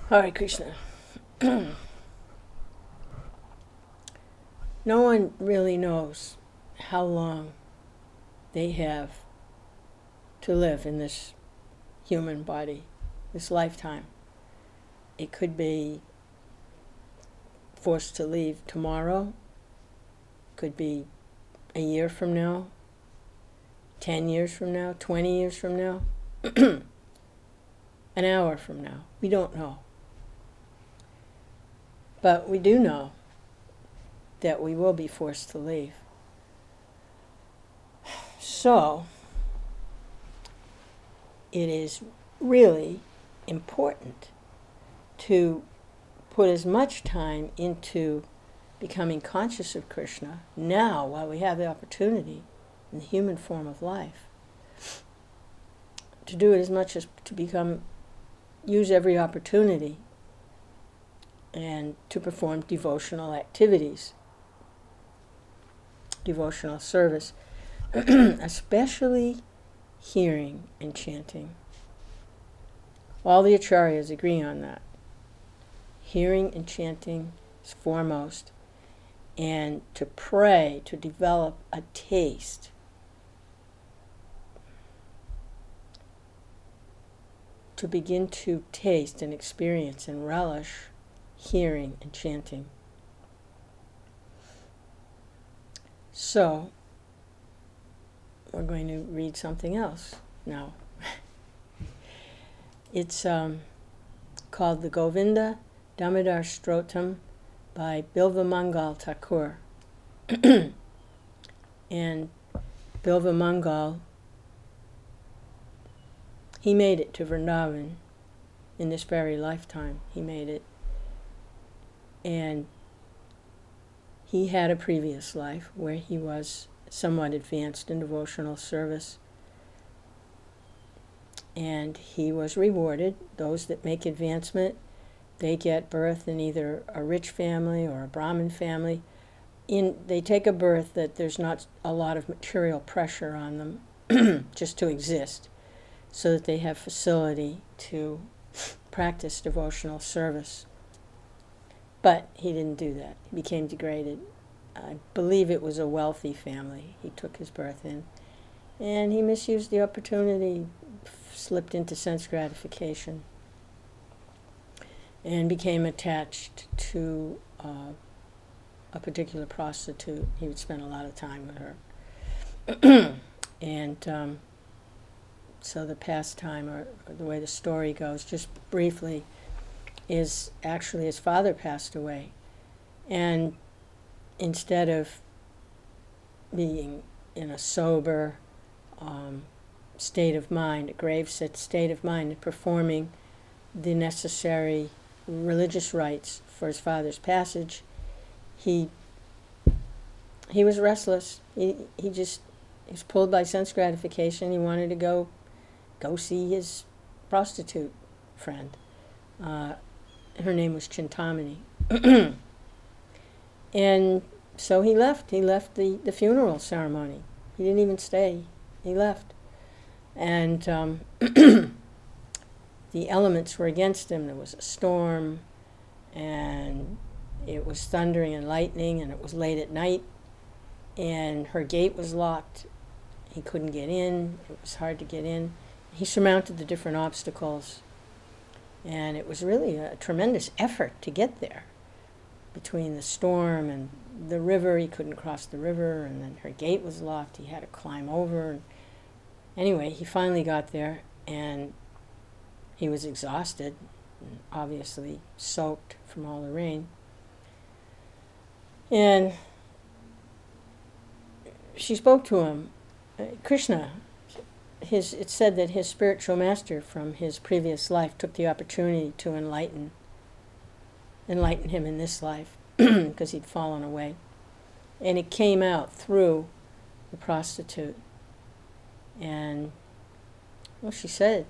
Hare Krishna. No one really knows how long they have to live in this human body, this lifetime. It could be forced to leave tomorrow, could be a year from now, 10 years from now, 20 years from now, an hour from now. We don't know. But we do know that we will be forced to leave. So, it is really important to put as much time into becoming conscious of Kṛṣṇa now while we have the opportunity in the human form of life. To do it as much as to use every opportunity and to perform devotional activities, devotional service, especially hearing and chanting. All the acharyas agree on that. Hearing and chanting is foremost, and to pray, to develop a taste to begin to taste and experience and relish hearing and chanting. So, we're going to read something else now. It's called the Govinda-Damodara-Stotram by Bilvamangala Thakur. And Bilvamangala, he made it to Vrindavan in this very lifetime. He made it. And he had a previous life where he was somewhat advanced in devotional service. And he was rewarded. Those that make advancement, they get birth in either a rich family or a Brahmin family. They take a birth that there's not a lot of material pressure on them just to exist, so that they have facility to practice devotional service. But he didn't do that. He became degraded. I believe it was a wealthy family he took his birth in. And he misused the opportunity, slipped into sense gratification, and became attached to a particular prostitute. He would spend a lot of time with her. And so the pastime, or the way the story goes, just briefly, is actually his father passed away. And instead of being in a sober state of mind, a grave state of mind, and performing the necessary religious rites for his father's passage, he was restless. He was pulled by sense gratification. He wanted to go see his prostitute friend. Her name was Chintamani. And so he left. He left the funeral ceremony. He didn't even stay. He left. And the elements were against him. There was a storm, and it was thundering and lightning, and it was late at night, and her gate was locked. He couldn't get in. It was hard to get in. He surmounted the different obstacles, and it was really a tremendous effort to get there. Between the storm and the river, he couldn't cross the river, and then her gate was locked. He had to climb over. And anyway, he finally got there, and he was exhausted, and obviously soaked from all the rain. And she spoke to him. Kṛṣṇa, it's said that his spiritual master from his previous life took the opportunity to enlighten him in this life, because he'd fallen away. And it came out through the prostitute. And, well, she said,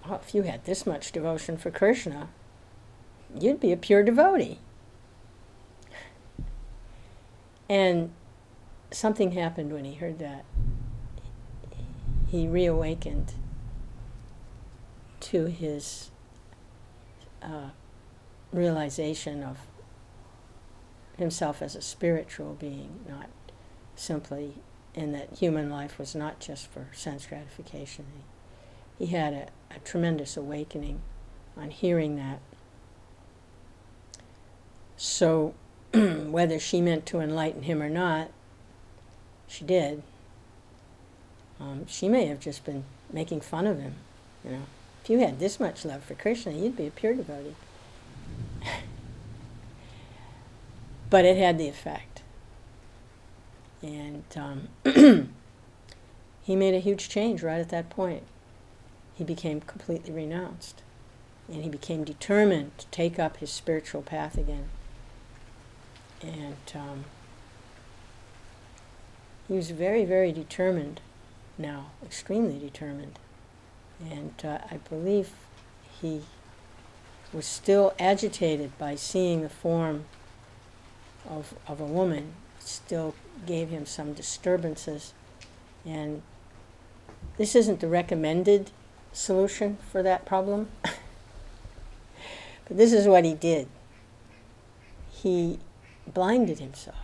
oh, if you had this much devotion for Kṛṣṇa, you'd be a pure devotee. And something happened when he heard that. He reawakened to his realization of himself as a spiritual being, not simply in that human life was not just for sense gratification. He had a tremendous awakening on hearing that. So whether she meant to enlighten him or not, she did. She may have just been making fun of him, you know. If you had this much love for Kṛṣṇa, you'd be a pure devotee. But it had the effect. And he made a huge change right at that point. He became completely renounced. And he became determined to take up his spiritual path again. And he was very, very determined now, extremely determined. And I believe he was still agitated by seeing the form of a woman. It still gave him some disturbances. And this isn't the recommended solution for that problem. But this is what he did. He blinded himself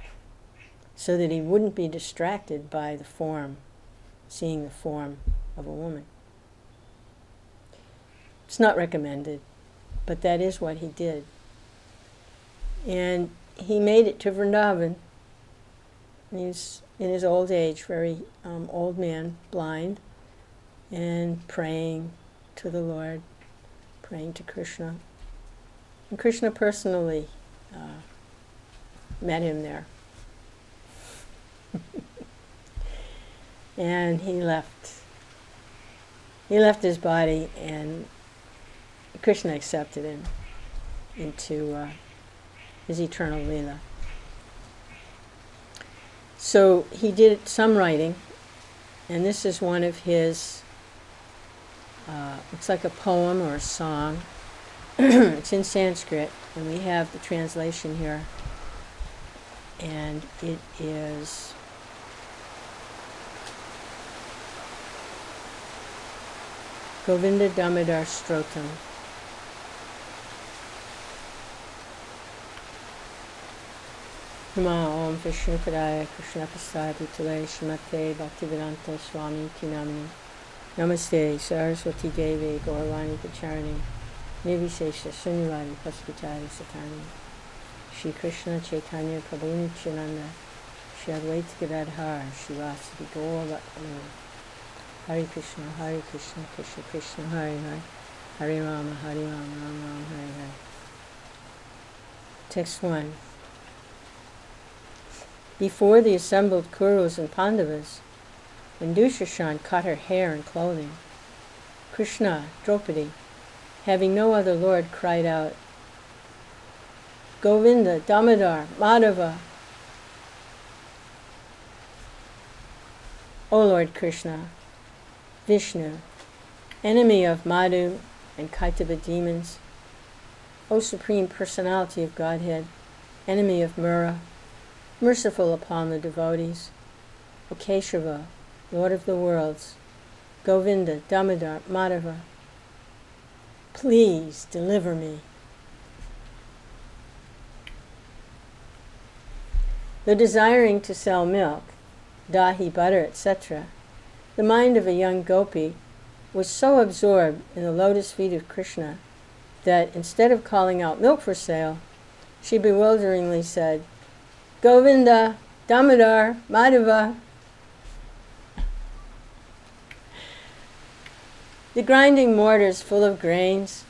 so that he wouldn't be distracted by the form, seeing the form of a woman. It's not recommended, but that is what he did. And he made it to Vrindavan. He's in his old age, very old man, blind, and praying to the Lord, praying to Kṛṣṇa. And Kṛṣṇa personally met him there. And he left his body, and Kṛṣṇa accepted him into his eternal Leela. So he did some writing, and this is one of his, it's like a poem or a song. It's in Sanskrit, and we have the translation here. And it is Govinda-Damodara-Stotram. Namo Om Vishnu Padaya Krishna Prasaya Bhutale Srimate Bhaktivedanta Swami Tinamini Namaste Saraswati Devi Gauravani Pacharani Nirvisesha Sunyavadi Paspachari Satani Shri Krishna Chaitanya Prabhu Nityananda Shri Advaita Gadadhar Shri Vasudeva Gaura Hare Krishna Krishna Krishna Hare Hare Hare Rama Rama Rama Hare Hare. Text 1. Before the assembled Kurus and Pandavas, when Dushashan cut her hair and clothing, Kṛṣṇa, Draupadi, having no other lord, cried out, Govinda, Damodar, Madhava. O Lord Kṛṣṇa, Vishnu, enemy of Madhu and Kaitava demons, O Supreme Personality of Godhead, enemy of Mura, merciful upon the devotees, O Keshava, Lord of the worlds, Govinda, Damodar, Madhava, please deliver me. Though desiring to sell milk, dahi, butter, etc., the mind of a young gopi was so absorbed in the lotus feet of Kṛṣṇa that instead of calling out milk for sale, she bewilderingly said, Govinda, Damodar, Madhava. The grinding mortars full of grains,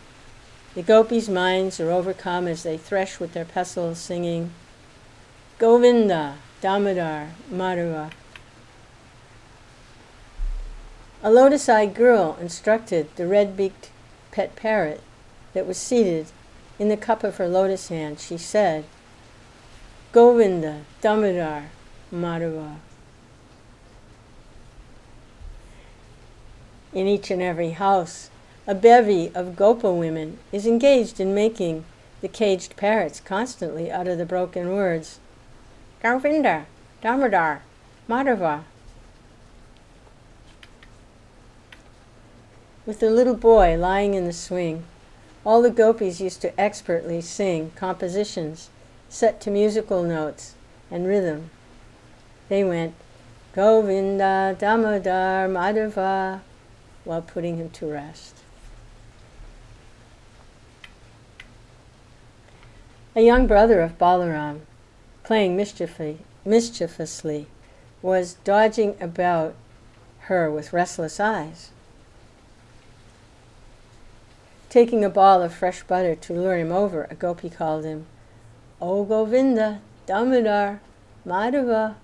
the gopis' minds are overcome as they thresh with their pestles, singing, Govinda, Damodar, Madhava. A lotus-eyed girl instructed the red-beaked pet parrot that was seated in the cup of her lotus hand. She said, Govinda, Damodar, Madhava. In each and every house, a bevy of Gopa women is engaged in making the caged parrots constantly utter the broken words, Govinda, Damodar, Madhava. With the little boy lying in the swing, All the gopis used to expertly sing compositions set to musical notes and rhythm. They went, Govinda-Damodara-Madhava, while putting him to rest. A young brother of Balaram, playing mischievously, was dodging about her with restless eyes. Taking a ball of fresh butter to lure him over, a gopi called him, O Govinda-Damodara-Madhava.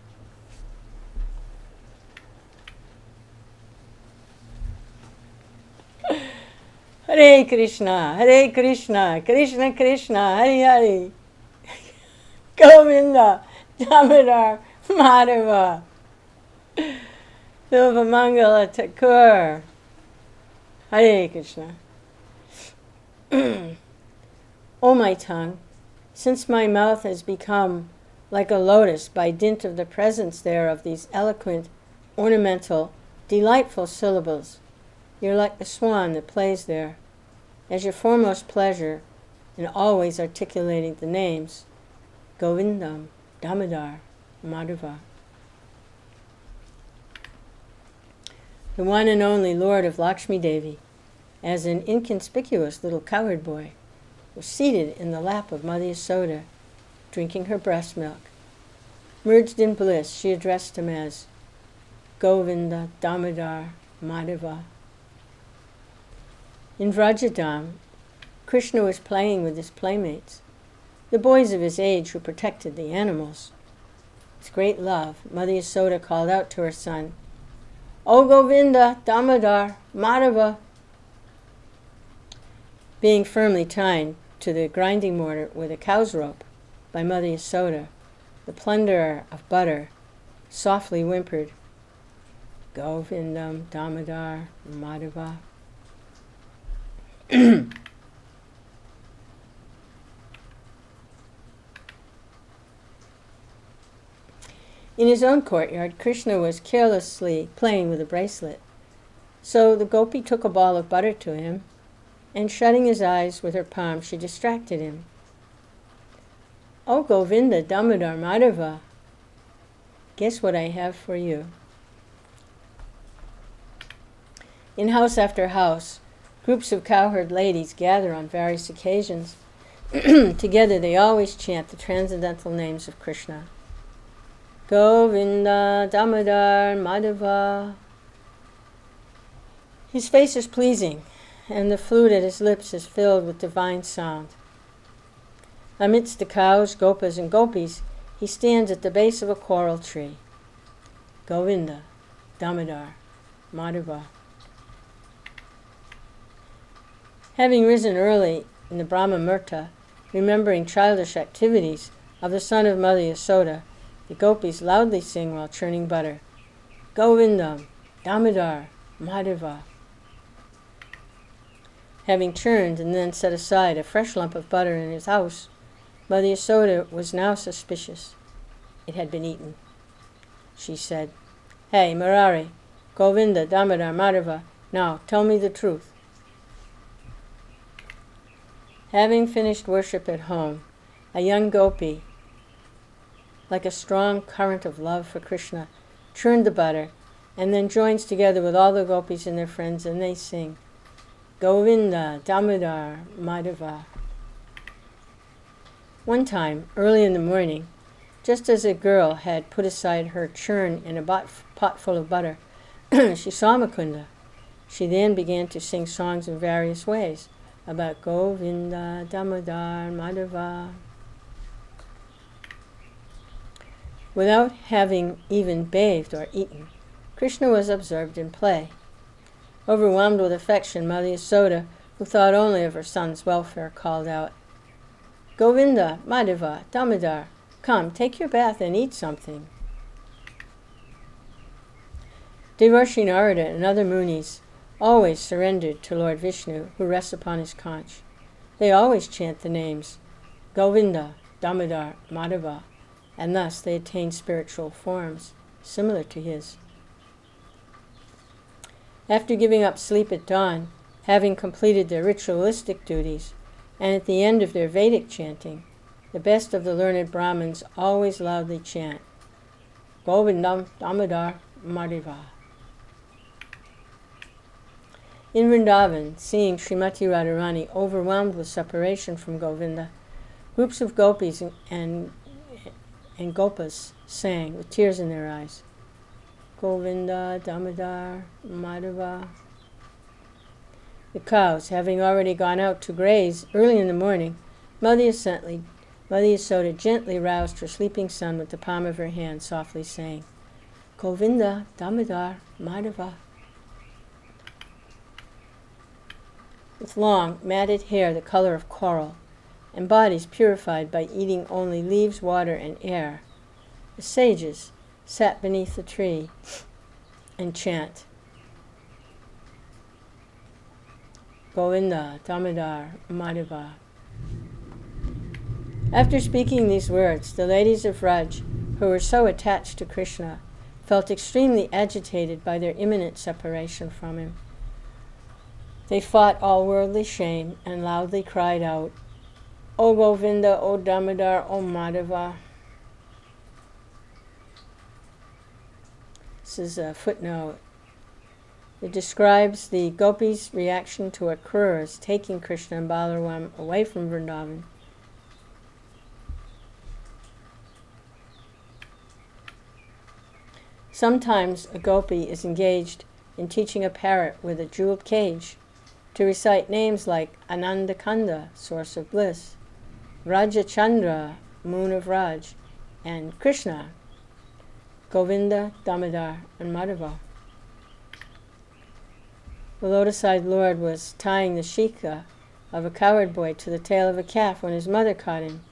Hare Kṛṣṇa, Hare Kṛṣṇa, Kṛṣṇa Kṛṣṇa, Hare Hare. Govinda-Damodara-Madhava. Bilvamangala Ṭhākura. Hare Kṛṣṇa. O my tongue, since my mouth has become like a lotus by dint of the presence there of these eloquent, ornamental, delightful syllables, you're like the swan that plays there, as your foremost pleasure in always articulating the names, Govindam-Damodara-Madhava. The one and only Lord of Lakshmi Devi, as an inconspicuous little cowherd boy, was seated in the lap of Mother Yasoda, drinking her breast milk. Merged in bliss, she addressed him as Govinda-Damodara-Madhava. In Vrajadam, Kṛṣṇa was playing with his playmates, the boys of his age who protected the animals. With great love, Mother Yasoda called out to her son, O Govinda-Damodara-Madhava. Being firmly tied to the grinding mortar with a cow's rope by Mother Yasoda, the plunderer of butter softly whimpered, Govindam-Damodara-Madhava. In his own courtyard, Kṛṣṇa was carelessly playing with a bracelet. So the gopi took a ball of butter to him, and shutting his eyes with her palm, she distracted him. O Govinda-Damodara-Madhava, guess what I have for you? In house after house, groups of cowherd ladies gather on various occasions. Together they always chant the transcendental names of Kṛṣṇa. Govinda-Damodara-Madhava. His face is pleasing, and the flute at his lips is filled with divine sound. Amidst the cows, gopas, and gopis, he stands at the base of a coral tree. Govinda-Damodara-Madhava. Having risen early in the Brahma Murta, remembering childish activities of the son of Mother Yasoda, the gopis loudly sing while churning butter, Govindam-Damodara-Madhava. Having churned and then set aside a fresh lump of butter in his house, Mother Yasoda was now suspicious. It had been eaten. She said, Hey, Murari, Govinda-Damodara-Madhava, now tell me the truth. Having finished worship at home, a young gopi, like a strong current of love for Kṛṣṇa, churned the butter, and then joins together with all the gopis and their friends, and they sing, Govinda-Damodara-Madhava. One time, early in the morning, just as a girl had put aside her churn in a pot full of butter, she saw Mukunda. She then began to sing songs in various ways about Govinda-Damodara-Madhava. Without having even bathed or eaten, Kṛṣṇa was observed in play. Overwhelmed with affection, Mother Yasoda, who thought only of her son's welfare, called out, Govinda-Madhava, Damodar, come, take your bath and eat something. Devarshi Narada and other munis always surrendered to Lord Vishnu, who rests upon his conch. They always chant the names Govinda-Damodara-Madhava, and thus they attain spiritual forms similar to his. After giving up sleep at dawn, having completed their ritualistic duties, and at the end of their Vedic chanting, the best of the learned Brahmins always loudly chant, Govinda-Damodara-Stotram. In Vrindavan, seeing Srimati Radharani overwhelmed with separation from Govinda, groups of gopis and gopas sang with tears in their eyes, Govinda-Damodara-Madhava. The cows, having already gone out to graze early in the morning, Mother Yasoda gently roused her sleeping son with the palm of her hand, softly saying, Govinda-Damodara-Madhava. With long, matted hair the color of coral, and bodies purified by eating only leaves, water, and air, the sages sat beneath the tree and chant, Govinda-Damodara-Madhava. After speaking these words, the ladies of Raj, who were so attached to Kṛṣṇa, felt extremely agitated by their imminent separation from him. They fought all worldly shame and loudly cried out, O Govinda, O Damodar, O Madhava. This is a footnote. It describes the gopis' reaction to Akrura's taking Kṛṣṇa and Balaram away from Vrindavan. Sometimes a gopi is engaged in teaching a parrot with a jeweled cage to recite names like Anandakanda, source of bliss, Rajachandra, moon of Raj, and Kṛṣṇa, Govinda, Damodar, and Madhava. The lotus-eyed Lord was tying the shikha of a cowherd boy to the tail of a calf when his mother caught him,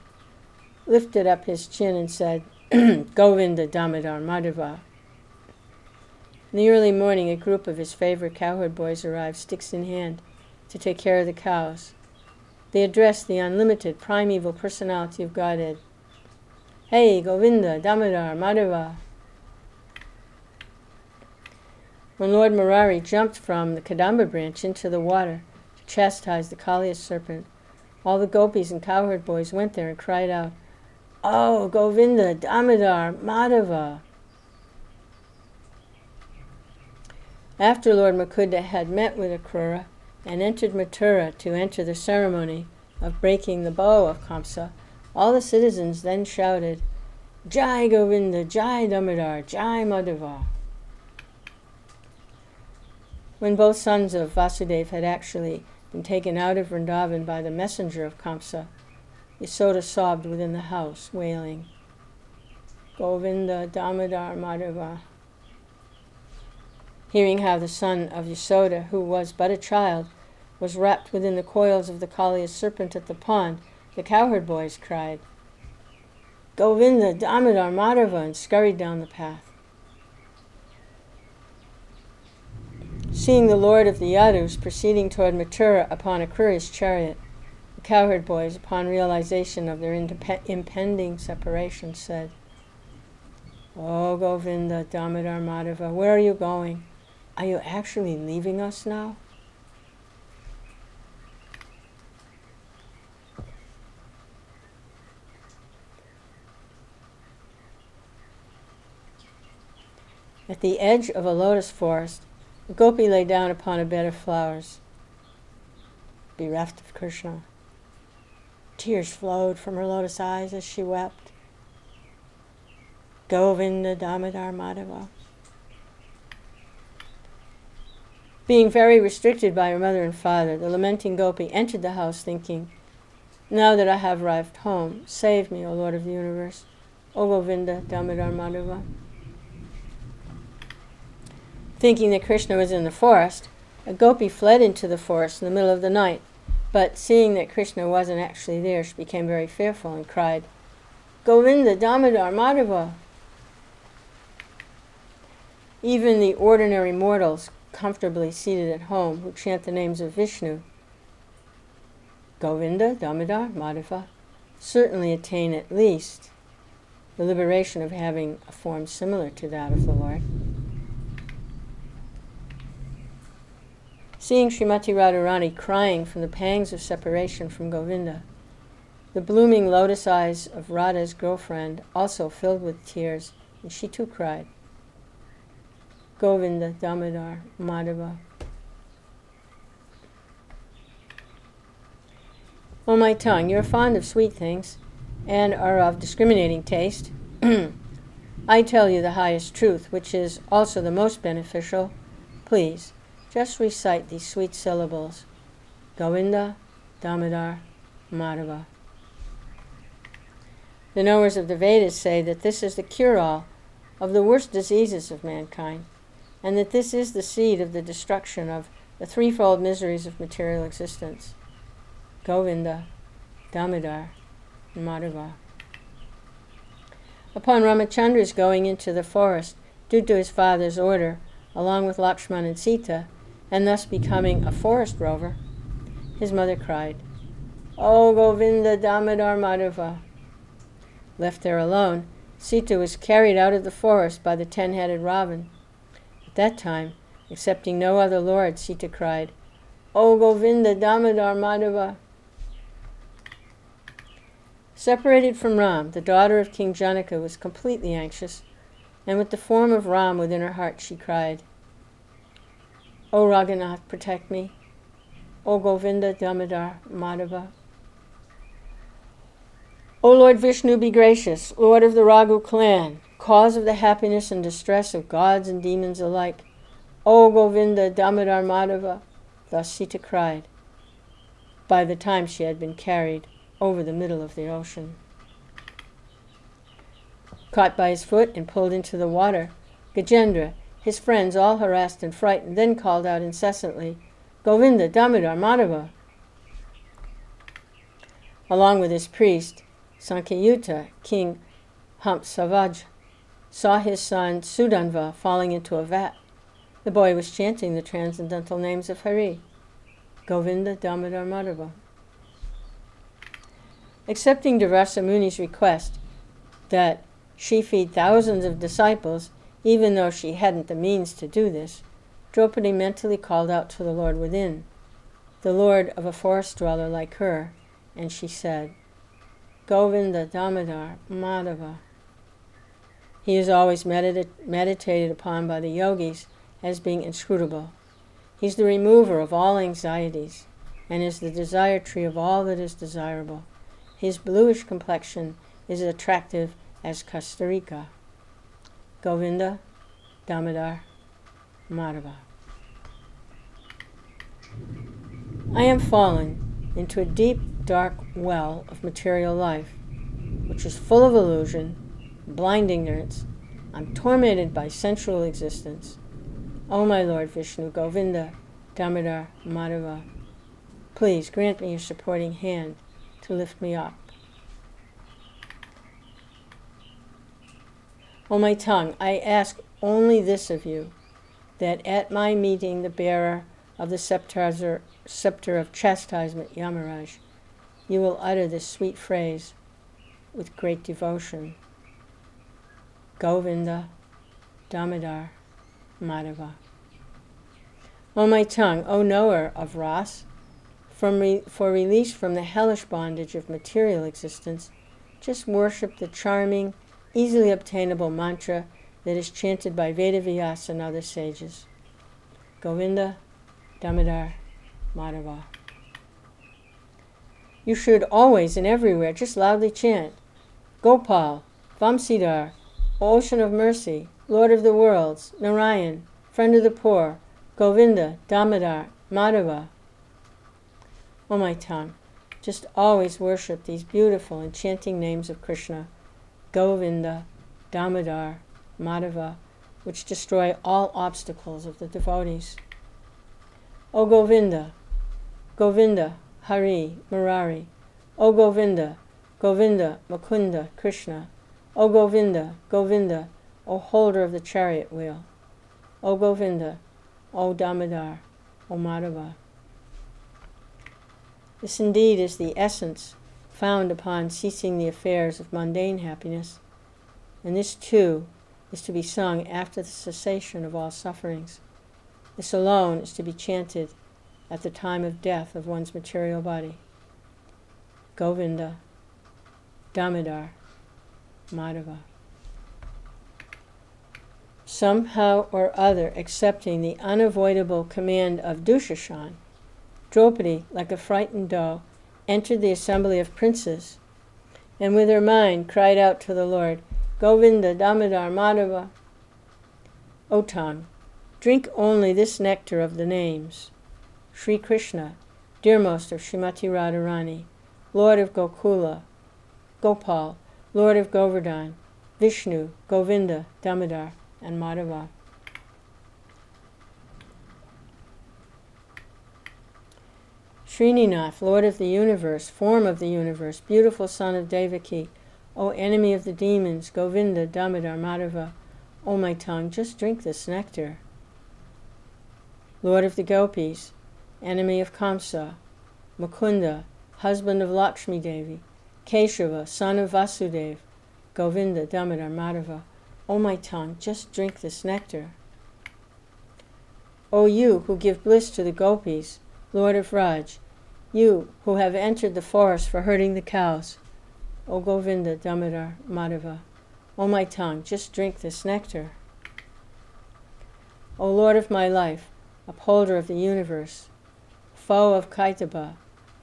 lifted up his chin and said, Govinda, Damodar, Madhava. In the early morning, a group of his favorite cowherd boys arrived, sticks in hand, to take care of the cows. They addressed the unlimited primeval personality of Godhead. Hey, Govinda, Damodar, Madhava. When Lord Murari jumped from the Kadamba branch into the water to chastise the Kaliya serpent, all the gopis and cowherd boys went there and cried out, Oh, Govinda, Damodar, Madhava. After Lord Mukunda had met with Akrura and entered Mathura to enter the ceremony of breaking the bow of Kamsa, all the citizens then shouted, Jai Govinda, Jai Damodar, Jai Madhava. When both sons of Vasudeva had actually been taken out of Vrindavan by the messenger of Kamsa, Yasoda sobbed within the house, wailing, Govinda, Damodar, Madhava. Hearing how the son of Yasoda, who was but a child, was wrapped within the coils of the Kaliya serpent at the pond, the cowherd boys cried, Govinda, Damodar, Madhava, and scurried down the path. Seeing the Lord of the Yadus proceeding toward Mathura upon Akrura's chariot, the cowherd boys, upon realization of their impending separation, said, Oh, Govinda, Damodar, Madhava, where are you going? Are you actually leaving us now? At the edge of a lotus forest, a gopi lay down upon a bed of flowers, bereft of Kṛṣṇa. Tears flowed from her lotus eyes as she wept. Govinda, Damodar, Madhava. Being very restricted by her mother and father, the lamenting gopi entered the house thinking, Now that I have arrived home, save me, O Lord of the universe, O Govinda, Damodar, Madhava. Thinking that Kṛṣṇa was in the forest, a gopi fled into the forest in the middle of the night, but seeing that Kṛṣṇa wasn't actually there, she became very fearful and cried, Govinda, Damodar, Madhava. Even the ordinary mortals, comfortably seated at home, who chant the names of Vishnu, Govinda, Damodar, Madhava, certainly attain at least the liberation of having a form similar to that of the Lord. Seeing Srimati Radharani crying from the pangs of separation from Govinda, the blooming lotus eyes of Radha's girlfriend also filled with tears, and she too cried. Govinda-Damodara-Madhava. O my tongue, you are fond of sweet things, and are of discriminating taste. I tell you the highest truth, which is also the most beneficial. Please, just recite these sweet syllables. Govinda, Damodar, Madhava. The knowers of the Vedas say that this is the cure-all of the worst diseases of mankind, and that this is the seed of the destruction of the threefold miseries of material existence. Govinda, Damodar, and Madhava. Upon Ramachandra's going into the forest due to his father's order, along with Lakshmana and Sita, and thus becoming a forest rover, his mother cried, "O Govinda, Damodar, Madhava." Left there alone, Sita was carried out of the forest by the 10-headed Ravan. At that time, accepting no other lord, Sita cried, "O Govinda, Damodar, Madhava." Separated from Ram, the daughter of King Janaka was completely anxious, and with the form of Ram within her heart, she cried, "O Raghunath, protect me. O Govinda, Damodar, Madhava." O Lord Vishnu, be gracious, Lord of the Raghu clan, cause of the happiness and distress of gods and demons alike. O Govinda, Damodar, Madhava. Thus Sita cried, by the time she had been carried over the middle of the ocean. Caught by his foot and pulled into the water, Gajendra, his friends all harassed and frightened, then called out incessantly, "Govinda, Damodar, Madhava." Along with his priest, Sankayuta, King Hampsavaj, saw his son Sudanva falling into a vat. The boy was chanting the transcendental names of Hari, Govinda, Damodar, Madhava. Accepting Durvasa Muni's request that she feed thousands of disciples, even though she hadn't the means to do this, Draupadi mentally called out to the Lord within, the Lord of a forest dweller like her, and she said, Govinda, Damodar, Madhava. He is always meditated upon by the yogis as being inscrutable. He's the remover of all anxieties, and is the desire tree of all that is desirable. His bluish complexion is attractive as Kasturika. Govinda, Damodar, Madhava. I am fallen into a deep, dark well of material life, which is full of illusion, blind ignorance. I'm tormented by sensual existence. O my Lord Vishnu, Govinda, Damodar, Madhava, please grant me your supporting hand to lift me up. O my tongue, I ask only this of you, that at my meeting the bearer of the scepter of chastisement, Yamaraj, you will utter this sweet phrase with great devotion. Govinda, Damodar, Madhava. O my tongue, O knower of Ras, for release from the hellish bondage of material existence, just worship the charming, easily obtainable mantra that is chanted by Vedavyasa and other sages. Govinda, Damodar, Madhava. You should always and everywhere just loudly chant, Gopal, Vamsidhar, Ocean of Mercy, Lord of the Worlds, Narayan, Friend of the Poor, Govinda, Damodar, Madhava. O my tongue, just always worship these beautiful enchanting names of Kṛṣṇa, Govinda, Damodar, Madhava, which destroy all obstacles of the devotees. O Govinda, Govinda, Hari, Murari. O Govinda, Govinda, Mukunda, Kṛṣṇa. O Govinda, Govinda, O holder of the chariot wheel. O Govinda, O Damodar, O Madhava. This indeed is the essence found upon ceasing the affairs of mundane happiness, and this too is to be sung after the cessation of all sufferings. This alone is to be chanted at the time of death of one's material body. Govinda-Damodara-Madhava. Somehow or other accepting the unavoidable command of Dushashan, Draupadi, like a frightened doe, entered the assembly of princes, and with her mind cried out to the Lord, Govinda-Damodara-Madhava, O tongue, drink only this nectar of the names. Sri Kṛṣṇa, dearmost of Srimati Radharani, Lord of Gokula, Gopal, Lord of Govardhan, Vishnu, Govinda, Damodar, and Madhava. Srininath, Lord of the universe, form of the universe, beautiful son of Devaki, O enemy of the demons, Govinda, Damodar, Madhava, O my tongue, just drink this nectar. Lord of the gopis, enemy of Kamsa, Mukunda, husband of Lakshmi Devi, Keshava, son of Vasudeva, Govinda, Damodar, Madhava, O my tongue, just drink this nectar. O you who give bliss to the gopis, Lord of Raj, you who have entered the forest for herding the cows, O Govinda, Damodar, Madhava, O my tongue, just drink this nectar. O Lord of my life, upholder of the universe, foe of Kaitaba,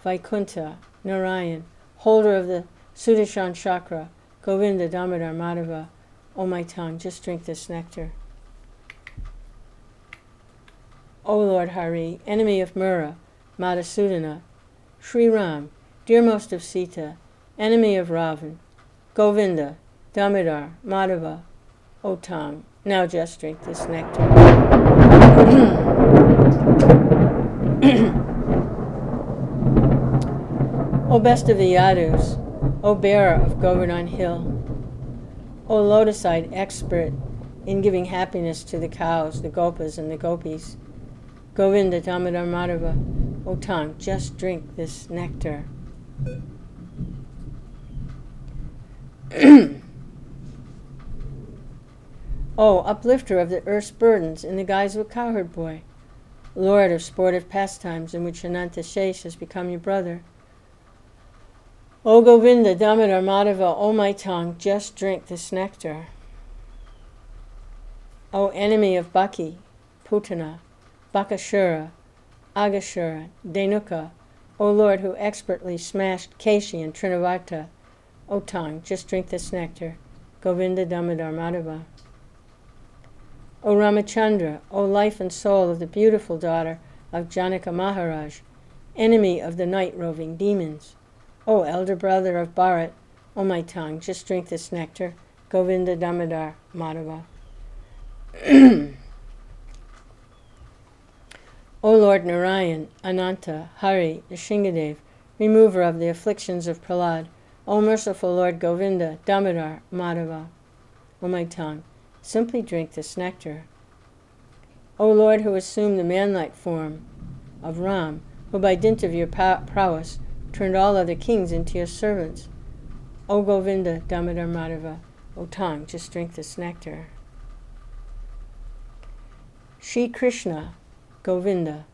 Vaikunta, Narayan, holder of the Sudarshan chakra, Govinda, Damodar, Madhava, O my tongue, just drink this nectar. O Lord Hari, enemy of Mura, Madhusudana, Sri Ram, dearmost of Sita, enemy of Ravan, Govinda, Damodar, Madhava, O tongue, now just drink this nectar. O best of the Yadus, O bearer of Govardhan Hill, O lotus-eyed expert in giving happiness to the cows, the gopas, and the gopis, Govinda, Damodar, Madhava, O tongue, just drink this nectar. O uplifter of the earth's burdens in the guise of a cowherd boy, Lord of sportive pastimes in which Ananta Shesh has become your brother, O Govinda, Damodar, Madhava, O my tongue, just drink this nectar. O enemy of Baki, Putana, Bakashura, Agashura, Denuka, O Lord who expertly smashed Keshi and Trinavarta, O tongue, just drink this nectar. Govinda, Damodar, Madhava. O Ramachandra, O life and soul of the beautiful daughter of Janaka Maharaj, enemy of the night-roving demons, O elder brother of Bharat, O my tongue, just drink this nectar. Govinda, Damodar, Madhava. O Lord Narayan, Ananta, Hari, Nishingadev, remover of the afflictions of Prahlad, O merciful Lord Govinda, Damodar, Madhava, O my tongue, simply drink this nectar. O Lord who assumed the man-like form of Ram, who by dint of your prowess turned all other kings into your servants, O Govinda, Damodar, Madhava, O tongue, just drink this nectar. Sri Kṛṣṇa, Govinda,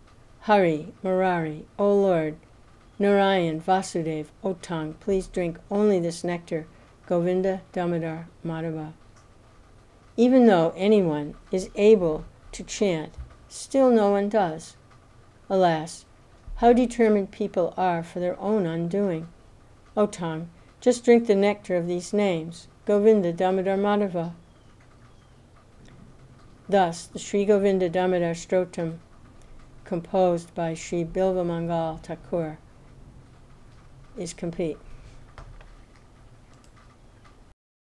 Hari, Murari, O Lord, Narayan, Vasudev, O tongue, please drink only this nectar. Govinda, Damodar, Madhava. Even though anyone is able to chant, still no one does. Alas, how determined people are for their own undoing. O tongue, just drink the nectar of these names. Govinda, Damodar, Madhava. Thus, the Sri Govinda-Damodara-Stotram, composed by Sri Bilvamangala Ṭhākura, is complete.